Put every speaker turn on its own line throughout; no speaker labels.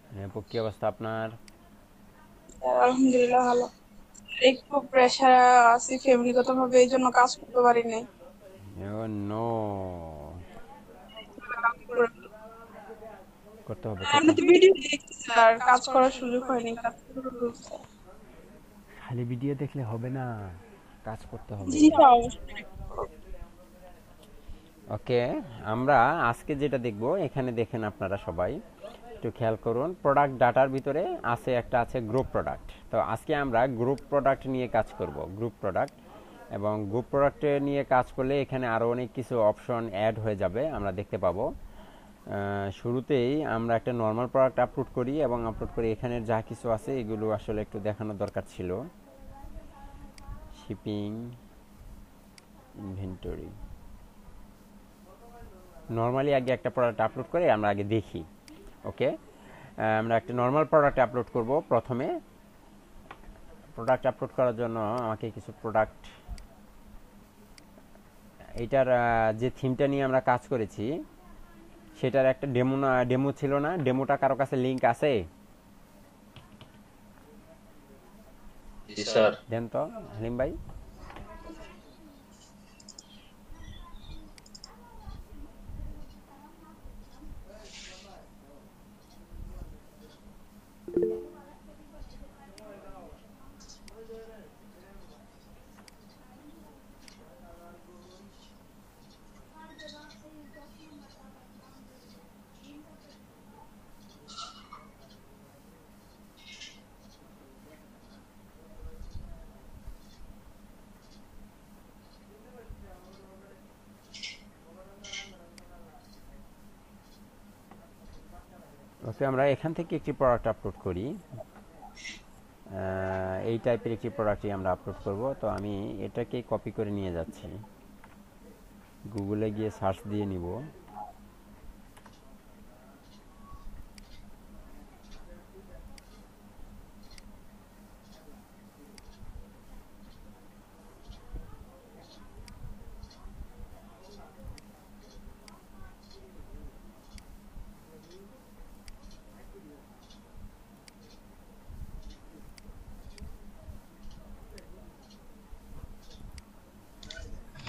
আপু কি অবস্থা আপনার?
আলহামদুলিল্লাহ ভালো। একটু প্রেশার আছি ফ্যামিলিগত ভাবে, এই জন্য কাজ করতে পারি নাই।
নো, করতে হবে
আপনি
করতে
তো
হবে।
ভিডিও দেখছি আর কাজ করার সুযোগ হয়নি, কাজ করে ফেলছে।
খালি ভিডিও দেখলে হবে না, কাজ করতে হবে।
জি হ্যাঁ, অবশ্যই।
ওকে, আমরা আজকে যেটা দেখব এখানে দেখেন আপনারা সবাই একটু খেয়াল করুন। প্রোডাক্ট ডাটার ভিতরে আছে একটা আছে গ্রুপ প্রোডাক্ট। তো আজকে আমরা গ্রুপ প্রোডাক্ট নিয়ে কাজ করব, গ্রুপ প্রোডাক্ট। এবং গ্রুপ প্রোডাক্টে নিয়ে কাজ করলে এখানে আরও অনেক কিছু অপশন অ্যাড হয়ে যাবে, আমরা দেখতে পাবো। শুরুতেই আমরা একটা নর্মাল প্রোডাক্ট আপলোড করি এবং আপলোড করি এখানের যা কিছু আছে এগুলো আসলে একটু দেখানোর দরকার ছিল। শিপিং, ইনভেন্টরি, নর্মালি আগে একটা প্রোডাক্ট আপলোড করে আমরা আগে দেখি। ওকে, আমরা একটা নর্মাল প্রোডাক্ট আপলোড করব প্রথমে। প্রোডাক্ট আপলোড করার জন্য আমাকে কিছু প্রোডাক্ট, এইটার যে থিমটা নিয়ে আমরা কাজ করেছি সেটার একটা ডেমো ছিল না? ডেমোটা কারো কাছে লিংক আছে?
জি স্যার।
দেন তো হালিম ভাই। ওকে, আমরা এখান থেকে একটি প্রোডাক্ট আপলোড করি। এই টাইপের একটি প্রোডাক্টই আমরা আপলোড করব। তো আমি এটাকে কপি করে নিয়ে যাচ্ছি, গুগলে গিয়ে সার্চ দিয়ে নিব।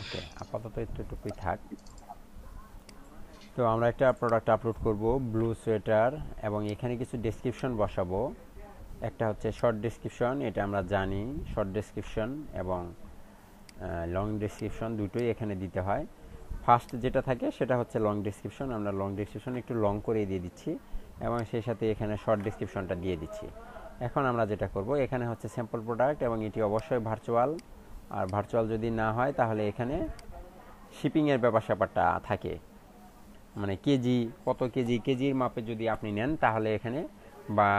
ওকে, আপাতত এতটুকুই থাক। তো আমরা একটা প্রোডাক্ট আপলোড করব, ব্লু সোয়েটার, এবং এখানে কিছু ডেসক্রিপশন বসাবো। একটা হচ্ছে শর্ট ডেসক্রিপশন, এটা আমরা জানি। শর্ট ডেসক্রিপশন এবং লং ডেসক্রিপশন দুটোই এখানে দিতে হয়। ফার্স্ট যেটা থাকে সেটা হচ্ছে লং ডেসক্রিপশন, আমরা লং ডেসক্রিপশন একটু লং করে দিয়ে দিচ্ছি এবং সেই সাথে এখানে শর্ট ডেসক্রিপশনটা দিয়ে দিচ্ছি। এখন আমরা যেটা করব, এখানে হচ্ছে স্যাম্পল প্রোডাক্ট এবং এটি অবশ্যই ভার্চুয়াল। আর ভার্চুয়াল যদি না হয় তাহলে এখানে শিপিংয়ের ব্যাপার স্যাপারটা থাকে, মানে কেজি, কত কেজি, কেজির মাপে যদি আপনি নেন তাহলে এখানে, বা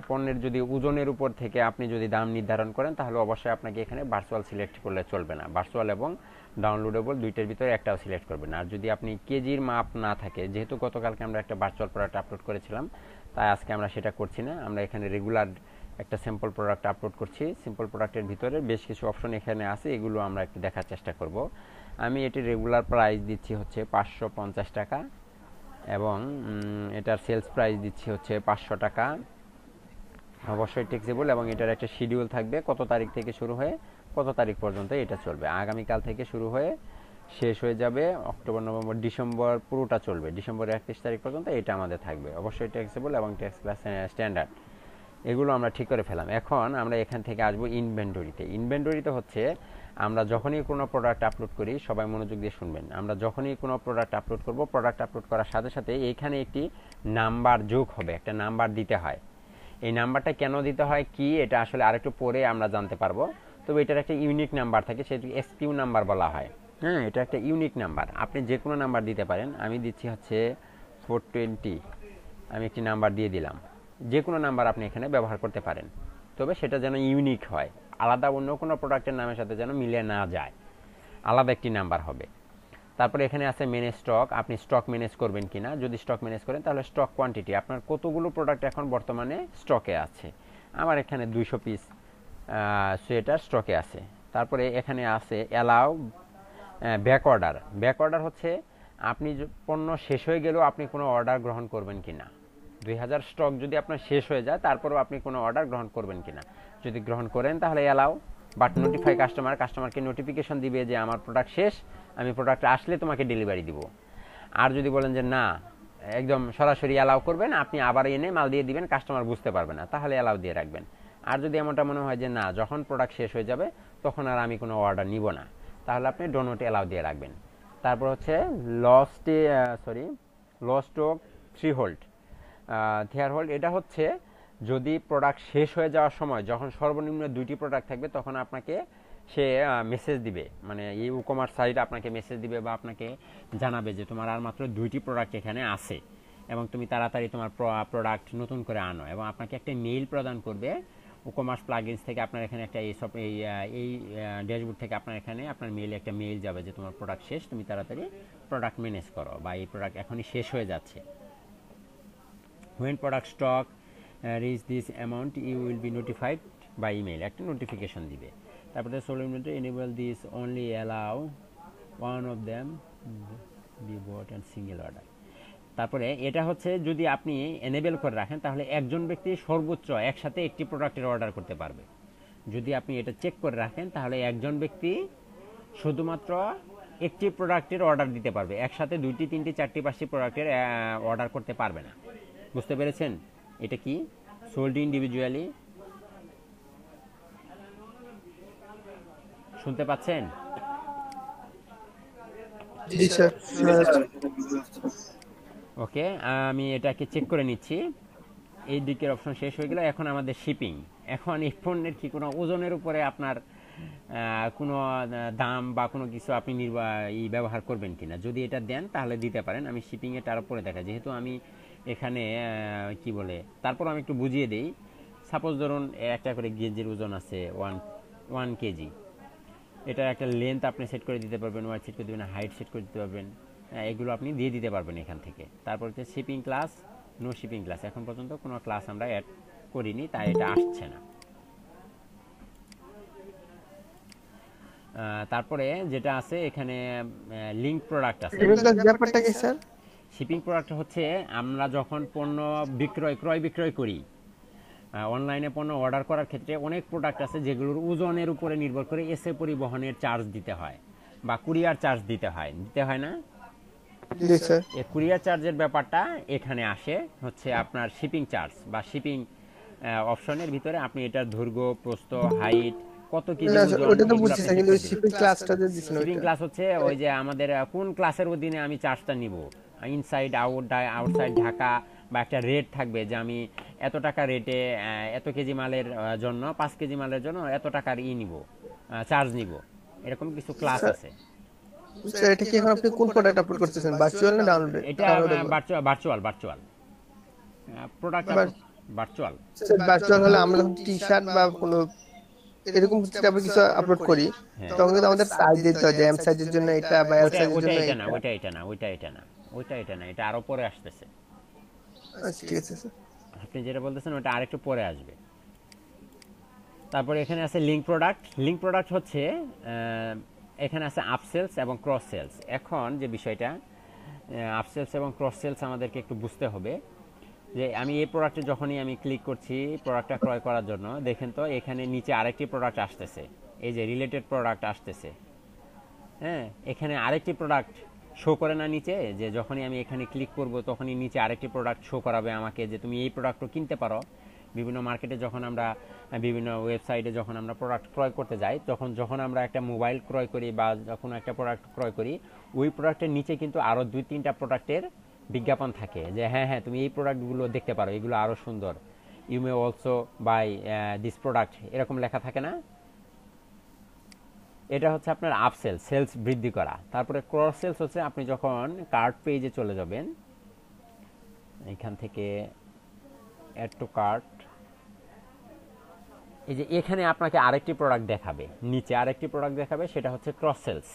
পণ্যের যদি ওজনের উপর থেকে আপনি যদি দাম নির্ধারণ করেন তাহলে অবশ্যই আপনাকে এখানে ভার্চুয়াল সিলেক্ট করলে চলবে না। ভার্চুয়াল এবং ডাউনলোডেবল দুইটার ভিতরে একটাও সিলেক্ট করবেন না। আর যদি আপনি কেজির মাপ না থাকে, যেহেতু গতকালকে আমরা একটা ভার্চুয়াল প্রোডাক্ট আপলোড করেছিলাম তাই আজকে আমরা সেটা করছি না, আমরা এখানে রেগুলার একটা স্যাম্পল প্রোডাক্ট আপলোড করছি। সিম্পল প্রোডাক্টের ভিতরে বেশ কিছু অপশন এখানে আছে, এগুলো আমরা একটু দেখার চেষ্টা করব। আমি এটি রেগুলার প্রাইস দিচ্ছি হচ্ছে 550 টাকা এবং এটার সেলস প্রাইস দিচ্ছি হচ্ছে 500 টাকা। অবশ্যই ট্যাক্সেবল এবং এটার একটা শিডিউল থাকবে, কত তারিখ থেকে শুরু হয়ে কত তারিখ পর্যন্ত এটা চলবে। আগামীকাল থেকে শুরু হয়ে শেষ হয়ে যাবে অক্টোবর, নভেম্বর, ডিসেম্বর পুরোটা চলবে, ডিসেম্বরের 31 তারিখ পর্যন্ত এটা আমাদের থাকবে। অবশ্যই ট্যাক্সেবল এবং ট্যাক্স প্লাস স্ট্যান্ডার্ড, এগুলো আমরা ঠিক করে ফেলাম। এখন আমরা এখান থেকে আসবো ইনভেন্টরিতে। ইনভেন্টরিতে হচ্ছে আমরা যখনই কোনো প্রোডাক্ট আপলোড করি, সবাই মনোযোগ দিয়ে শুনবেন, আমরা যখনই কোনো প্রোডাক্ট আপলোড করব, প্রোডাক্ট আপলোড করার সাথে সাথে এইখানে একটি নাম্বার যোগ হবে, একটা নাম্বার দিতে হয়। এই নাম্বারটা কেন দিতে হয় কি, এটা আসলে আরেকটু পরে আমরা জানতে পারবো। তবে এটার একটা ইউনিক নাম্বার থাকে, সেটাকে এসকিউ নাম্বার বলা হয়। হ্যাঁ, এটা একটা ইউনিক নাম্বার, আপনি যে কোনো নাম্বার দিতে পারেন। আমি দিচ্ছি হচ্ছে 420, আমি একটি নাম্বার দিয়ে দিলাম। যে কোনো নাম্বার আপনি এখানে ব্যবহার করতে পারেন, তবে সেটা যেন ইউনিক হয়, আলাদা অন্য কোনো প্রোডাক্টের নামের সাথে যেন মিলে না যায়, আলাদা একটি নাম্বার হবে। তারপরে এখানে আছে ম্যানেজ স্টক, আপনি স্টক ম্যানেজ করবেন কিনা। যদি স্টক ম্যানেজ করেন তাহলে স্টক কোয়ান্টিটি, আপনার কতগুলো প্রোডাক্ট এখন বর্তমানে স্টকে আছে। আমার এখানে 200 পিস সোয়েটার স্টকে আছে। তারপরে এখানে আছে allow back order. Back order হচ্ছে আপনি পণ্য শেষ হয়ে গেলেও আপনি কোনো অর্ডার গ্রহণ করবেন কিনা। 2000 স্টক যদি আপনার শেষ হয়ে যায় তারপরেও আপনি কোনো অর্ডার গ্রহণ করবেন কিনা। যদি গ্রহণ করেন তাহলে অ্যালাউ, বাট নোটিফাই কাস্টমারকে নোটিফিকেশন দিবে যে আমার প্রোডাক্ট শেষ, আমি প্রোডাক্ট আসলে তোমাকে ডেলিভারি দিব। আর যদি বলেন যে না, একদম সরাসরি অ্যালাউ করবেন, আপনি আবার এনে মাল দিয়ে দিবেন, কাস্টমার বুঝতে পারবে না, তাহলে অ্যালাউ দিয়ে রাখবেন। আর যদি এমনটা মনে হয় যে না, যখন প্রোডাক্ট শেষ হয়ে যাবে তখন আর আমি কোনো অর্ডার নিব না, তাহলে আপনি ডো নট অ্যালাউ দিয়ে রাখবেন। তারপর হচ্ছে লস্ট ও থ্রি হোল্ড থিয়ার হোল্ড। এটা হচ্ছে যদি প্রোডাক্ট শেষ হয়ে যাওয়ার সময় যখন সর্বনিম্ন 2টি প্রোডাক্ট থাকবে তখন আপনাকে সে মেসেজ দিবে, মানে এই ই কমার্স সাইট আপনাকে মেসেজ দিবে বা আপনাকে জানাবে যে তোমার আর মাত্র 2টি প্রোডাক্ট এখানে আছে এবং তুমি তাড়াতাড়ি তোমার প্রোডাক্ট নতুন করে আনো, এবং আপনাকে একটা মেইল প্রদান করবে কমার্স প্লাগইনস থেকে। আপনার এখানে একটা এই ড্যাশবোর্ড থেকে আপনার এখানে আপনার মেইলে একটা মেইল যাবে যে তোমার প্রোডাক্ট শেষ, তুমি তাড়াতাড়ি প্রোডাক্ট ম্যানেজ করো, বা এই প্রোডাক্ট এখনই শেষ হয়ে যাচ্ছে। when product stock reach this amount you will be notified by email, একটা নোটিফিকেশন দিবে। তারপরে সোলমেন্ট enable this only allow one of them be bought and single order। তারপরে এটা হচ্ছে যদি আপনি এনেবল করে রাখেন তাহলে একজন ব্যক্তি সর্বোচ্চ একসাথে একটি প্রোডাক্টের অর্ডার করতে পারবে। যদি আপনি এটা চেক করে রাখেন তাহলে একজন ব্যক্তি শুধুমাত্র একটি প্রোডাক্টের অর্ডার দিতে পারবে, একসাথে 2টি 3টি 4টি 5টি প্রোডাক্টের অর্ডার করতে পারবে না। বুঝতে পেরেছেন এটা কি? সোল্ড ইন্ডিভিজুয়ালি, শুনতে পাচ্ছেন?
জি স্যার।
ওকে, আমি এটাকে চেক করে নিচ্ছি। এই দিকের অপশন শেষ হয়ে গেল। এখন আমাদের শিপিং। এখন এই পণ্যের কি কোনো ওজনের উপরে আপনার কোনো দাম বা কোনো কিছু আপনি ব্যবহার করবেন কিনা, যদি এটা দেন তাহলে দিতে পারেন। আমি শিপিং এটার উপরে দেখা, যেহেতু আমি এখানে কি বলে, তারপর আমি একটু বুঝিয়ে দিই। সাপোজ ধরুন একটা করে গেজের ওজন আছে 1 কেজি, এটার একটা লেন্থ আপনি সেট করে দিতে পারবেন, ওয়াইড সেট করে দেবেন, হাইট সেট করে দিতে পারবেন, এগুলো আপনি দিয়ে দিতে পারবেন এখান থেকে। তারপর হচ্ছে shipping class, no shipping class, এখন পর্যন্ত কোনো ক্লাস আমরা অ্যাড করিনি তাই এটা আসছে না। তারপরে যেটা আছে এখানে লিঙ্ক প্রোডাক্ট আছে।
ব্যাপারটা কি স্যার?
শিপিং প্রোডাক্ট হচ্ছে আমরা যখন পণ্য ক্রয় বিক্রয় করি, অনলাইনে পণ্য অর্ডার করার ক্ষেত্রে অনেক প্রোডাক্ট আছে যেগুলোর ওজনের উপরে নির্ভর করে এসে পরিবহনের চার্জ দিতে হয় বা কুরিয়ার চার্জ দিতে হয় না?
জি স্যার।
এই কুরিয়ার চার্জের ব্যাপারটা এখানে আসে হচ্ছে আপনার শিপিং চার্জ বা শিপিং অপশনের ভিতরে আপনি এটার দৈর্ঘ্য, প্রস্থ, হাইট, কত কেজি ওজন,
ওটা তো বুঝছি স্যার, কিন্তু শিপিং ক্লাসটা যে দিছেন
শিপিং ক্লাস হচ্ছে ওই যে আমাদের কোন ক্লাসের অধীনে আমি চার্জটা নিব, ইনসাইড আউটসাইড ঢাকা, বা একটা রেট থাকবে যে আমি এত টাকা রেটে এত কেজি মালের জন্য 5 কেজি মালের জন্য এত টাকার নিব, চার্জ নিব, এরকম কিছু ক্লাস আছে।
স্যার এটা কি এখন আপনি কোন প্রোডাক্ট আপলোড করতেছেন, ভার্চুয়াল না ডাউনলোড?
এটা virtual product, virtual.
Sir virtual হলে আমরা টি-শার্ট বা কোনো এরকম টাইপের কিছু আপলোড করি, তখন কিন্তু আমাদের সাইজ দিতে হয় যে এম সাইজের জন্য এটা বা এল সাইজের জন্য এটা।
ওইটা না, এটা আরো পরে আসতেছে।
আচ্ছা ঠিক আছে স্যার।
আপনি যেটা বলতেছেন ওটা আরেকটু পরে আসবে। তারপরে এখানে আছে লিঙ্ক প্রোডাক্ট হচ্ছে এখানে আছে আপসেলস এবং ক্রস সেলস। এখন যে বিষয়টা আপসেলস এবং ক্রস সেলস আমাদেরকে একটু বুঝতে হবে যে আমি এই প্রোডাক্টে যখনই আমি ক্লিক করছি প্রোডাক্টটা ক্রয় করার জন্য, দেখেন তো এখানে নিচে আরেকটি প্রোডাক্ট আসতেছে, এই যে রিলেটেড প্রোডাক্ট আসতেছে। হ্যাঁ, এখানে আরেকটি প্রোডাক্ট শো করে না নিচে, যে যখনই আমি এখানে ক্লিক করব তখনই নিচে আরেকটি প্রোডাক্ট শো করাবে আমাকে যে তুমি এই প্রোডাক্টও কিনতে পারো। বিভিন্ন মার্কেটে যখন আমরা বিভিন্ন ওয়েবসাইটে যখন আমরা প্রোডাক্ট ক্রয় করতে যাই, যখন আমরা একটা মোবাইল ক্রয় করি বা যখন একটা প্রোডাক্ট ক্রয় করি, ওই প্রোডাক্টের নিচে কিন্তু আরও 2-3টা প্রোডাক্টের বিজ্ঞাপন থাকে যে হ্যাঁ তুমি এই প্রোডাক্টগুলো দেখতে পারো, এগুলো আরও সুন্দর, you may also buy this product, এরকম লেখা থাকে না? এটা হচ্ছে আপনার আপসেল, সেলস বৃদ্ধি করা। তারপরে ক্রস সেলস হচ্ছে আপনি যখন কার্ট পেজে চলে যাবেন, এখান থেকে অ্যাড টু কার্ট, এই যে এখানে আপনাকে আরেকটি প্রোডাক্ট দেখাবে, নিচে আরেকটি প্রোডাক্ট দেখাবে, সেটা হচ্ছে ক্রস সেলস।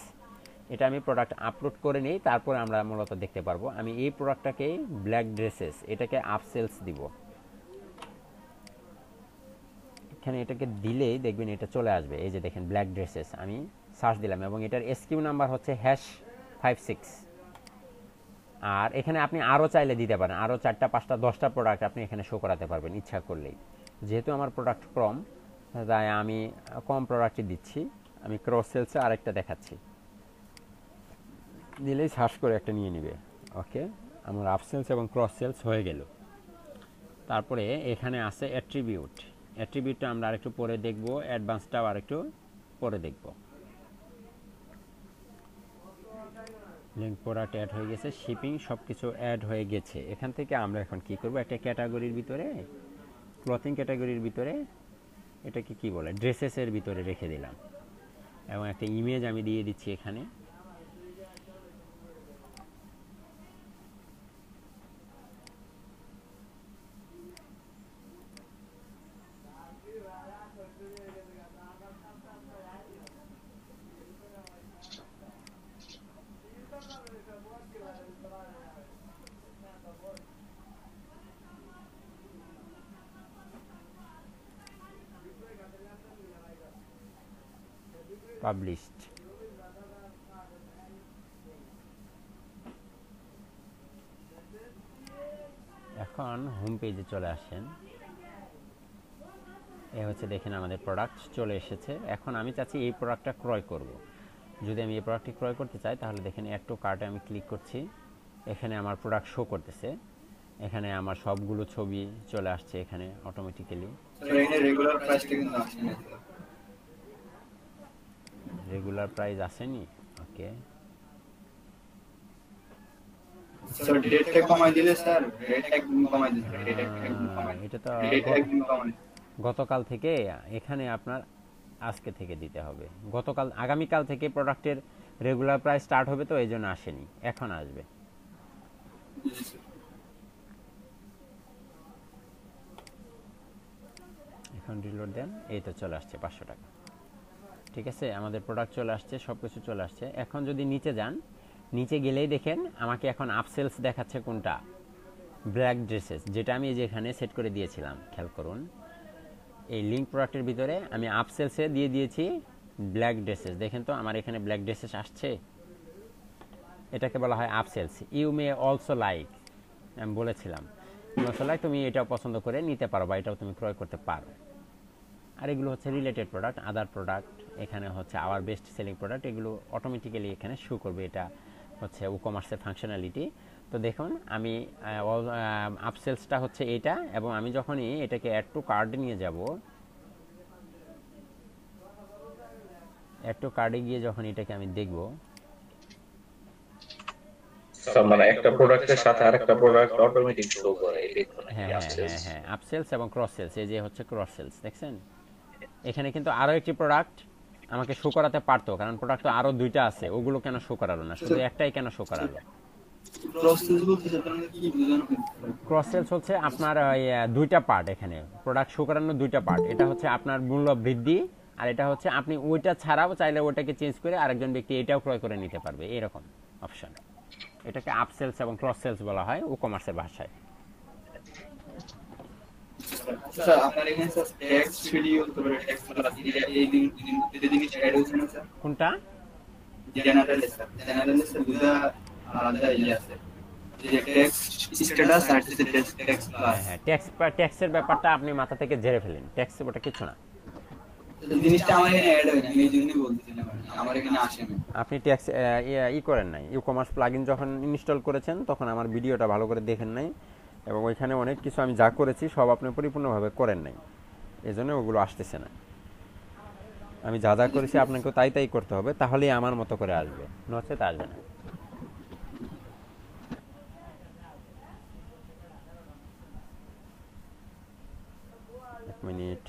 এটা আমি প্রোডাক্ট আপলোড করে নিই, তারপরে আমরা মূলত দেখতে পারবো। আমি এই প্রোডাক্টটাকেই ব্ল্যাক ড্রেসেস, এটাকে আপসেলস দিব। এখানে এটাকে দিলেই দেখবেন এটা চলে আসবে, এই যে দেখেন ব্ল্যাক ড্রেসেস, আমি সার্চ দিলাম এবং এটার এসকিউ নাম্বার হচ্ছে #56। আর এখানে আপনি আরও চাইলে দিতে পারেন, আরও 4টা 5টা 10টা প্রোডাক্ট আপনি এখানে শো করাতে পারবেন ইচ্ছা করলেই। যেহেতু আমার প্রোডাক্ট কম, তাই আমি কম প্রোডাক্টই দিচ্ছি। আমি ক্রস সেলসে আরেকটা দেখাচ্ছি, দিলেই সার্চ করে একটা নিয়ে নিবে। ওকে, আমার আপ সেলস এবং ক্রস সেলস হয়ে গেল। তারপরে এখানে আছে অ্যাট্রিবিউট। অ্যাট্রিবিউটটা আমরা আরেকটু পরে দেখব, অ্যাডভান্সটাও আরেকটু পরে দেখব। লিঙ্ক প্রোডাক্ট অ্যাড হয়ে গেছে, শিপিং সব কিছু অ্যাড হয়ে গেছে। এখান থেকে আমরা এখন কি করব, একটা ক্যাটাগরির ভিতরে, ক্লথিং ক্যাটাগরির ভিতরে, এটাকে কি বলে, ড্রেসেসের ভিতরে রেখে দিলাম এবং একটা ইমেজ আমি দিয়ে দিচ্ছি এখানে। পাবলিশড। এখন হোম পেজে চলে আসেন। এ হচ্ছে দেখেন আমাদের প্রোডাক্ট চলে এসেছে। এখন আমি চাচ্ছি এই প্রোডাক্টটা ক্রয় করব। যদি আমি এই প্রোডাক্টটি ক্রয় করতে চাই তাহলে দেখেন অ্যাড টু কার্টে আমি ক্লিক করছি। এখানে আমার প্রোডাক্ট শো করতেছে, এখানে আমার সবগুলো ছবি চলে আসছে এখানে অটোমেটিক্যালি। রেগুলার প্রাইস আসেনি। ওকে, এটা তো গতকাল থেকে, এখানে আপনার আজকে থেকে দিতে হবে। গতকাল আগামীকাল থেকে প্রোডাক্টের রেগুলার প্রাইস স্টার্ট হবে, তো এই জন্য আসেনি, এখন আসবে। এখন রিলোড দেন, এই তো চলে আসছে 500 টাকা। ঠিক আছে, আমাদের প্রোডাক্ট চলে আসছে, সব কিছু চলে আসছে। এখন যদি নিচে যান, নিচে গেলেই দেখেন আমাকে এখন আপসেলস দেখাচ্ছে কোনটা, ব্ল্যাক ড্রেসেস, যেটা আমি যেখানে সেট করে দিয়েছিলাম। খেয়াল করুন, এই লিঙ্ক প্রোডাক্টের ভিতরে আমি আপসেলসে দিয়ে দিয়েছি ব্ল্যাক ড্রেসেস। দেখেন তো আমার এখানে ব্ল্যাক ড্রেসেস আসছে, এটাকে বলা হয় আপসেলস। ইউ মে অলসো লাইক, আমি বলেছিলাম অলসো লাইক, তুমি এটাও পছন্দ করে নিতে পারো বা এটাও তুমি ক্রয় করতে পারো। আর এগুলো হচ্ছে রিলেটেড প্রোডাক্ট, আদার প্রোডাক্ট, এখানে হচ্ছে আওয়ার বেস্ট সেলিং প্রোডাক্ট, এগুলো অটোমেটিক্যালি এখানে শো করবে। এটা হচ্ছে ই কমার্সের ফাংশনালিটি। তো দেখুন আমি আপসেলসটা হচ্ছে এটা, এবং আমি যখনই এটাকে অ্যাড টু কার্ডে নিয়ে যাব, অ্যাড টু কার্ডে গিয়ে যখন এটাকে আমি দেখব,
মানে একটা প্রোডাক্টের সাথে আরেকটা প্রোডাক্ট অটোমেটিক শো করে, এই দেখুন
হ্যাঁ
এই
হ্যাঁ
আপসেলস।
হ্যাঁ হ্যাঁ, আপসেলস এবং ক্রস সেলস, এই যে হচ্ছে ক্রস সেলস, দেখছেন এখানে কিন্তু আরও একটি প্রোডাক্ট আমাকে শো করাতে পারতো, কারণ প্রোডাক্ট তো আরও 2টা আছে, ওগুলো কেন শো করালো না, শুধু একটাই কেন শো করালো। ক্রস সেলস হচ্ছে আপনার 2টা পার্ট, এখানে প্রোডাক্ট শো করানোর 2টা পার্ট। এটা হচ্ছে আপনার মূল্য বৃদ্ধি, আর এটা হচ্ছে আপনি ওইটা ছাড়াও চাইলে ওটাকে চেঞ্জ করে আরেকজন ব্যক্তি এটাও ক্রয় করে নিতে পারবে, এরকম অপশন। এটাকে আপসেলস এবং ক্রস সেলস বলা হয় ই কমার্সের ভাষায়।
স্যার আপনার এখানে স্যার টেক্সট ভিডিও তারপরে টেক্সট প্লাস এই জিনিস অ্যাড হয়েছে না স্যার?
কোনটা?
জেনারেলে স্যার দুটো আলাদা আছে, যে টেক্সট স্ট্যাটাস আর যে টেক্সট প্লাস।
হ্যাঁ, ট্যাক্সের ব্যাপারটা আপনি মাথা থেকে ঝেড়ে ফেলেন, ট্যাক্স ওটা কিছু না।
জিনিসটা আমার এখানে অ্যাড হয় না, আমি এই জন্যই বলতেছিলাম, আমার এখানে আসে না।
আপনি ট্যাক্স করেন নাই, ই কমার্স প্লাগইন যখন ইনস্টল করেছেন তখন আমার ভিডিওটা ভালো করে দেখেন নাই, এবং ওইখানে অনেক কিছু আমি যা করেছি সব আপনি পরিপূর্ণভাবে করেন নাই, এজন্য ওগুলো আসতেছে না। আমি যা যা করেছি আপনাকেও তাই তাই করতে হবে, তাহলেই আমার মতো করে আসবে, নচেত আসবে না। এক মিনিট।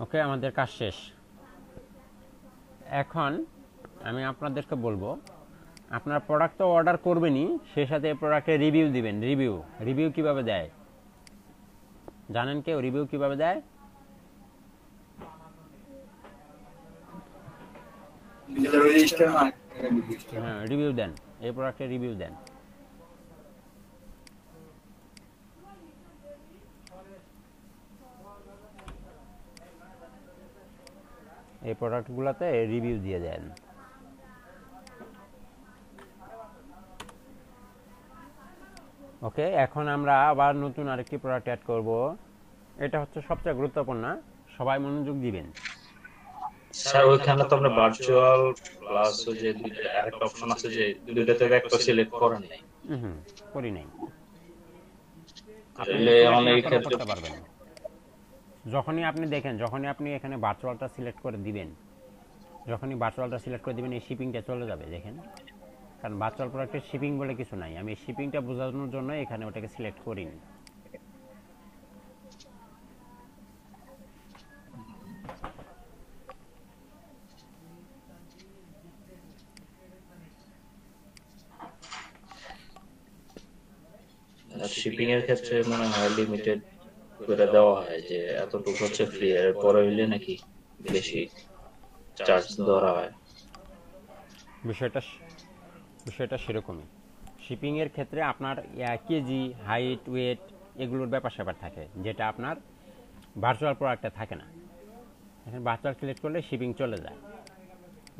ওকে, আমাদের কাজ শেষ। এখন আমি আপনাদেরকে বলবো, আপনার প্রোডাক্ট তো অর্ডার করবেনই, সেই সাথে প্রোডাক্টের রিভিউ দিবেন। রিভিউ কিভাবে দেয়? জানেন কেউ রিভিউ কিভাবে দেয়?
রেজিস্টার
হ্যাঁ, রিভিউ দেন, এই প্রোডাক্টের রিভিউ দেন। এই প্রোডাক্টগুলোতে রিভিউ দিয়ে দেন। ওকে, এখন আমরা আবার নতুন আরেকটি প্রোডাক্ট অ্যাড করব। এটা হচ্ছে সবচেয়ে গুরুত্বপূর্ণ, সবাই মনোযোগ দিবেন।
স্যার ওইখানে তো আমরা ভার্চুয়াল প্লাস ওই যে আরেকটা অপশন আছে যে দুইটা থেকে একটা সিলেক্ট করেন নাই।
করি নাই।
তাহলে অনেক ক্ষেত্রে
করতে পারবেন। যখনই আপনি দেখেন, যখনই আপনি এখানে ভার্চুয়ালটা সিলেক্ট করে দিবেন, এই শিপিংটা চলে যাবে দেখেন। কারণ ভার্চুয়াল প্রোডাক্টের শিপিং বলে কিছু নাই, আমি শিপিংটা বোঝানোর জন্য এখানে ওটাকে সিলেক্ট করিনি।
শিপিং এর ক্ষেত্রে মনে হয় লিমিটেড করে দেওয়া হয় যে এতটুকু হচ্ছে ফ্রি, এর পরে হইলে নাকি বেশি চার্জ ধরা হয়।
বিষয়টা সেরকমই। শিপিং এর ক্ষেত্রে আপনার কেজি, হাইট, ওয়েট এগুলোর ব্যাপার স্যাপার থাকে, যেটা আপনার ভার্চুয়াল প্রোডাক্টে থাকে না। এখানে ভার্চুয়াল সিলেক্ট করলে শিপিং চলে যায়,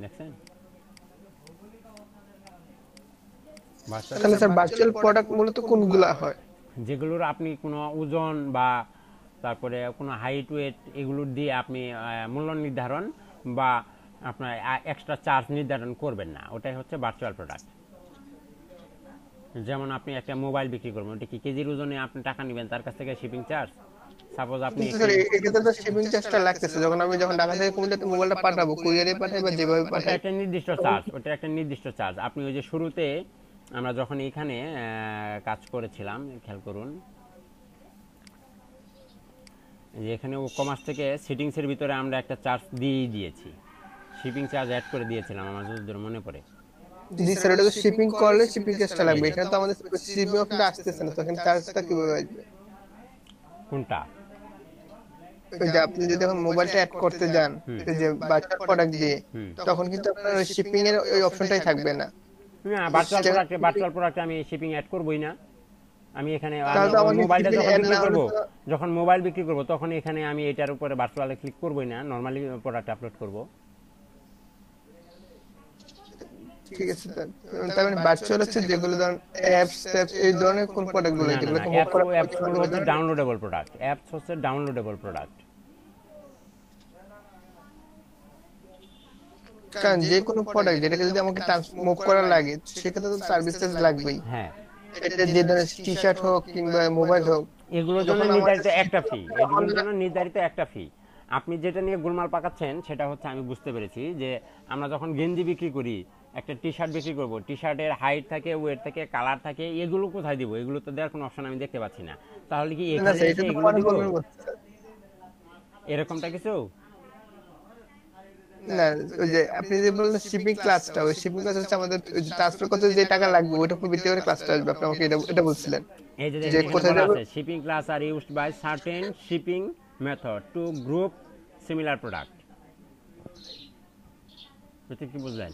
দেখছেন?
তাহলে স্যার ভার্চুয়াল প্রোডাক্ট মূলত কোনগুলা হয়?
যেগুলোর আপনি কোনো ওজন বা তারপরে কোনো হাইট, ওয়েট এগুলোর দিয়ে আপনি মূল্য নির্ধারণ বা আপনার এক্সট্রা চার্জ নির্ধারণ করবেন না, ওটাই হচ্ছে ভার্চুয়াল প্রোডাক্ট। যেমন আপনি একটা মোবাইল বিক্রি করবেন, ওটা কি কেজির ওজনে আপনি টাকা নেবেন তার কাছ থেকে শিপিং চার্জ? সাপোজ আপনি
এক্ষেত্রে তো শিপিং চার্জটা লাগতেছে, যখন ঢাকা থেকে কুমিল্লাতে মোবাইলটা পাঠাবো, কুরিয়ারে পাঠাই বা যেভাবে পাঠাই,
একটা নির্দিষ্ট চার্জ। আপনি ওই যে শুরুতে আমরা যখন এখানে কাজ করেছিলাম, খেয়াল করুন যে এখানে ও কমার্স থেকে সেটিংসের ভিতরে আমরা একটা চার্জ দিয়েছি, শিপিং চার্জ অ্যাড করে দিয়েছিলাম, আমার যতদূর মনে পড়ে।
জি স্যার, এটা তো শিপিং করলে শিপিং চার্জটা লাগবে। এখানে তো আমাদের শিপিং অপশনটা আসতেছে না, তো এখানে চার্জটা কিভাবে আসবে?
কোনটা?
ওই যে আপনি যদি এখন মোবাইলটা অ্যাড করতে যান এই যে ভার্চুয়াল প্রোডাক্ট দিয়ে, তখন কিন্তু আপনার শিপিং এর ওই অপশনটাই থাকবে না।
না, ভার্চুয়াল প্রোডাক্টে আমি শিপিং অ্যাড করবই না। আমি এখানে মোবাইলটা যখন মোবাইল বিক্রি করব তখন এখানে আমি এটার উপরে ভার্চুয়ালে ক্লিক করবই না, নরমালি প্রোডাক্ট আপলোড করব।
ঠিক আছে স্যার, তার মানে ভার্চুয়াল হচ্ছে যেগুলো ধরুন অ্যাপস এই ধরনের কোন প্রোডাক্টগুলো, যেগুলো
অ্যাপসগুলো হচ্ছে ডাউনলোডেবল প্রোডাক্ট। অ্যাপস হচ্ছে ডাউনলোডেবল প্রোডাক্ট।
কারণ যে কোনো প্রোডাক্ট যেটাকে যদি আমাকে মুভ করা লাগে সেক্ষেত্রে তো সার্ভিস চার্জ লাগবেই।
হ্যাঁ,
এটা যে ধরনের টি-শার্ট হোক কিংবা মোবাইল হোক,
এগুলোর জন্য নির্ধারিত একটা ফি। আপনি যেটা নিয়ে গোলমাল পাকাচ্ছেন সেটা হচ্ছে, আমি বুঝতে পেরেছি যে আমরা যখন গেঞ্জি বিক্রি করি, একটা টি শার্ট বিক্রি করবো, টি শার্টের হাইট থাকে, ওয়েট থাকে, কালার থাকে, এগুলো কোথায় দিব? এগুলো তো দেওয়ার কোনো অপশন আমি দেখতে পাচ্ছি না। তাহলে কি এখানে এগুলো দিব? এরকমটা কিছু
না, ওই যে আপনি যে বললেন শিপিং ক্লাসটা, ওই শিপিং ক্লাস হচ্ছে আমাদের ওই যে ট্রান্সফার করতে যে টাকা লাগবে ওটা উপর ভিত্তি করে ক্লাসটা আসবে। আপনি আমাকে এটা বলছিলেন
এই
যে কোথায় যাবে?
Shipping class are used by certain shipping method to group similar product. এটা কি বুঝলেন?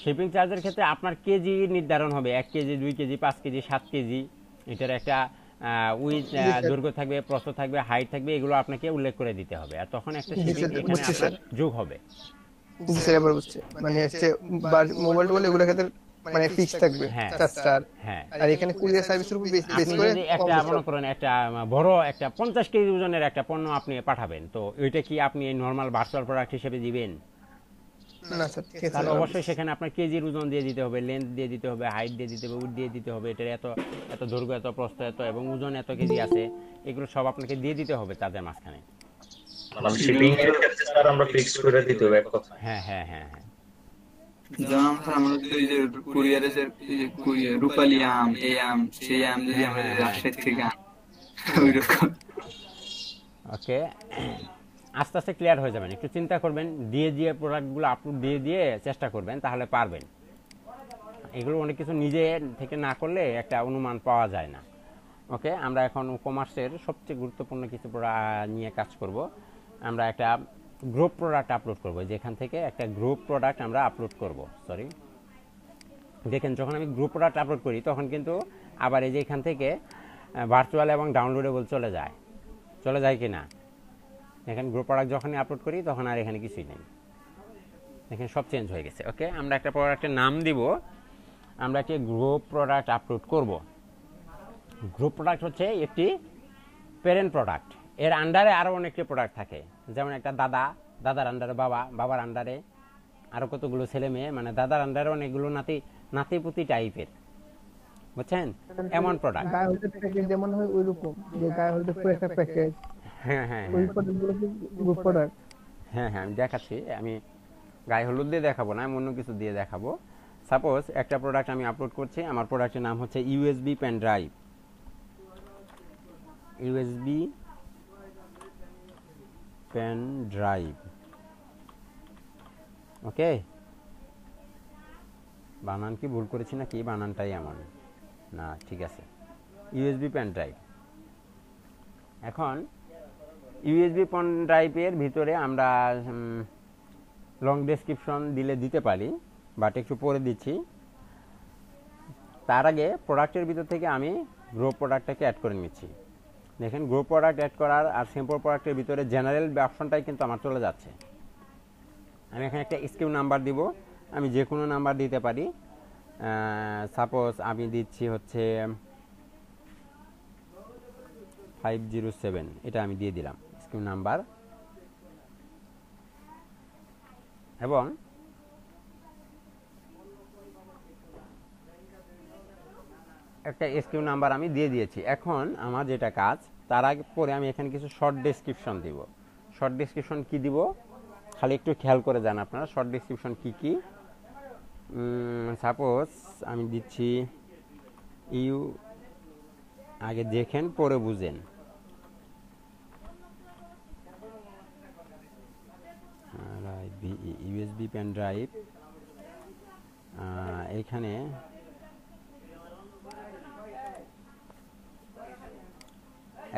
শিপিং চার্জের ক্ষেত্রে আপনার কেজি নির্ধারণ হবে, 1 কেজি, 2 কেজি, 5 কেজি, 7 কেজি। এটার একটা উইথ দৈর্ঘ্য থাকবে, প্রস্থ থাকবে, হাইট থাকবে, এগুলো আপনাকে উল্লেখ করে দিতে হবে, আর তখন একটা শিপিং এখানে আপনার যোগ হবে।
জি স্যার, এবার বুঝছি। মানে হচ্ছে মোবাইল বলে এগুলোর ক্ষেত্রে মানে ফিক্স থাকবে চার্জটা।
হ্যাঁ,
আর এখানে কুরিয়ার সার্ভিসের উপর বেস করে
যদি একটা মনে করেন একটা বড় একটা 50 কেজি ওজনের একটা পণ্য আপনি পাঠাবেন, তো ওইটা কি আপনি নরমাল ভার্চুয়াল প্রোডাক্ট হিসেবে দিবেন?
না স্যার, ঠিক আছে।
তাহলে অবশ্যই সেখানে আপনার কেজির ওজন দিয়ে দিতে হবে, লেন্থ দিয়ে দিতে হবে, হাইট দিয়ে দিতে হবে, উইডথ দিয়ে দিতে হবে, এটার এত দৈর্ঘ্য, এত প্রস্থ, এত এবং ওজন এত কেজি আছে, এগুলো সব আপনাকে দিয়ে দিতে হবে তাদের মাঝখানে।
মানে শিপিং এর ক্ষেত্রে স্যার আমরা ফিক্স করে দিতে হবে এক কথা।
হ্যাঁ হ্যাঁ হ্যাঁ হ্যাঁ।
যেমন আমাদের এই যে কুরিয়ারে যে রূপালী আম, এই আম, সেই আম যদি আমরা রাজশাহী থেকে ওইরকম।
ওকে, আস্তে আস্তে ক্লিয়ার হয়ে যাবেন, একটু চিন্তা করবেন, দিয়ে প্রোডাক্টগুলো আপলোড দিয়ে চেষ্টা করবেন, তাহলে পারবেন। এগুলো অনেক কিছু নিজে থেকে না করলে একটা অনুমান পাওয়া যায় না। ওকে, আমরা এখন কমার্সের সবচেয়ে গুরুত্বপূর্ণ কিছু নিয়ে কাজ করব। আমরা একটা গ্রুপ প্রোডাক্ট আপলোড করব, যেখান থেকে একটা গ্রুপ প্রোডাক্ট আমরা আপলোড করব। সরি, দেখেন যখন আমি গ্রুপ প্রোডাক্ট আপলোড করি তখন কিন্তু আবার এই যে এখান থেকে ভার্চুয়াল এবং ডাউনলোডেবল চলে যায় কি না? দেখেন গ্রুপ প্রোডাক্ট যখনই আপলোড করি তখন আর এখানে কিছুই নেই, দেখেন সব চেঞ্জ হয়ে গেছে। ওকে, আমরা একটা প্রোডাক্টের নাম দিব, আমরা একটি গ্রুপ প্রোডাক্ট আপলোড করব। গ্রুপ প্রোডাক্ট হচ্ছে একটি প্যারেন্ট প্রোডাক্ট, এর আন্ডারে আরও অনেকটি প্রোডাক্ট থাকে, যেমন একটা দাদার আন্ডারে বাবার আন্ডারে আরও কতগুলো ছেলে মেয়ে, মানে দাদার আন্ডারে অনেকগুলো নাতিপুতি টাইপের, বুঝছেন, এমন প্রোডাক্ট।
গায়ে হলুদের প্যাকেজ যেমন হয় ওইরকম, যে গায়ে হলুদের পুরো একটা প্যাকেজ,
হ্যাঁ হ্যাঁ
ওই প্রোডাক্টগুলো গ্রুপ প্রোডাক্ট।
হ্যাঁ হ্যাঁ, আমি দেখাচ্ছি। আমি গায়ে হলুদ দিয়ে দেখাবো না, আমি অন্য কিছু দিয়ে দেখাবো। সাপোজ একটা প্রোডাক্ট আমি আপলোড করছি, আমার প্রোডাক্টের নাম হচ্ছে USB pen drive. USB pen drive. Okay, বানান কি ভুল করেছি নাকি? বানানটাই এমন না, ঠিক আছে। USB pen drive. এখন ইউএসবি পেন ড্রাইভের ভিতরে আমরা লং ডেসক্রিপশন দিতে পারি, বাট একটু পরে দিচ্ছি। তার আগে প্রোডাক্টের ভিতর থেকে আমি গ্রুপ প্রোডাক্টটাকে অ্যাড করে নিচ্ছি। দেখেন গ্রুপ প্রোডাক্ট অ্যাড করার আর সিম্পল প্রোডাক্টের ভিতরে জেনারেল অপশনটাই কিন্তু আমার চলে যাচ্ছে। আমি এখানে একটা স্কিউ নাম্বার দিব, আমি যে কোনো নাম্বার দিতে পারি। সাপোজ আমি দিচ্ছি হচ্ছে 507, এটা আমি দিয়ে দিলাম স্কিউ নাম্বার। এবং একটা এসকিউ নাম্বার আমি দিয়ে দিয়েছি। এখন আমার যেটা কাজ, তার আগে পরে আমি এখানে কিছু শর্ট ডেসক্রিপশন দিব। শর্ট ডেসক্রিপশন কি দিব খালি একটু খেয়াল করে যান আপনারা। শর্ট ডেসক্রিপশন কি কি? সাপোজ আমি দিচ্ছি আগে দেখেন পরে বুঝেন। ইউএসবি পেন ড্রাইভ, এইখানে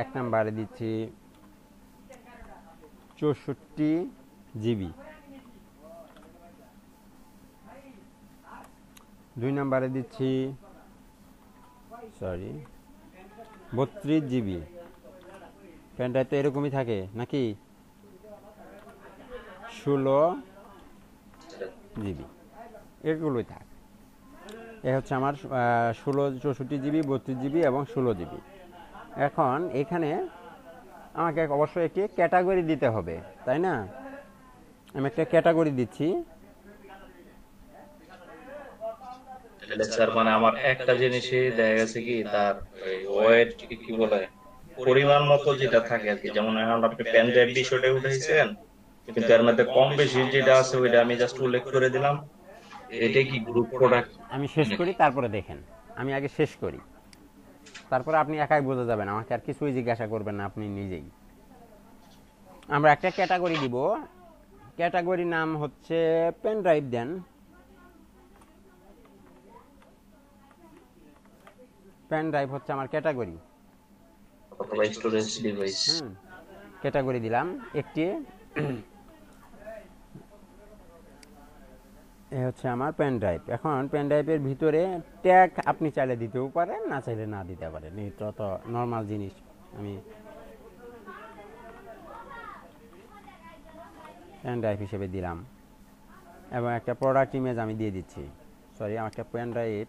এক নম্বরে দিচ্ছি 64 জিবি, 2 নম্বরে দিচ্ছি 32 জিবি। পেন ড্রাইভ তো এরকমই থাকে নাকি? 16 জিবি, এগুলোই থাক। এ হচ্ছে আমার 64 জিবি, 32 জিবি এবং 16 জিবি। এখন এখানে আমাকে অবশ্যই একটি ক্যাটাগরি দিতে হবে, তাই না? আমি একটা ক্যাটাগরি দিচ্ছি।
স্যার মানে আমার একটা জিনিসই দেখা গেছে কি তার ওয়েট কি বলে পরিমাণ মতো যেটা থাকে আর কি, যেমন এখন আপনি পেন ড্রাইভ বিষয়টা উঠাইছেন, কিন্তু এর মধ্যে কম বেশি যেটা আছে ওইটা আমি জাস্ট উল্লেখ করে দিলাম। এটা কি গ্রুপ প্রোডাক্ট?
আমি শেষ করি, তারপরে দেখেন। আমি আগে শেষ করি, তারপরে আপনি একাই বুঝে যাবেন, আমাকে আর কিছুই জিজ্ঞাসা করবেন না, আপনি নিজেই। আমরা একটা ক্যাটাগরি দিব, ক্যাটাগরি নাম হচ্ছে পেন ড্রাইভ। দেন পেন ড্রাইভ হচ্ছে আমার ক্যাটাগরি।
অথবা স্টোরেজ ডিভাইস।
ক্যাটাগরি দিলাম একটি। এ হচ্ছে আমার পেন ড্রাইভ। এখন পেন ড্রাইভের ভিতরে ট্যাগ আপনি চাইলে দিতেও পারেন, না চাইলে না দিতে পারেন, এটা তো নর্মাল জিনিস। আমি পেন ড্রাইভ হিসেবে দিলাম এবং একটা প্রোডাক্ট ইমেজ আমি দিয়ে দিচ্ছি। আমার একটা পেন ড্রাইভ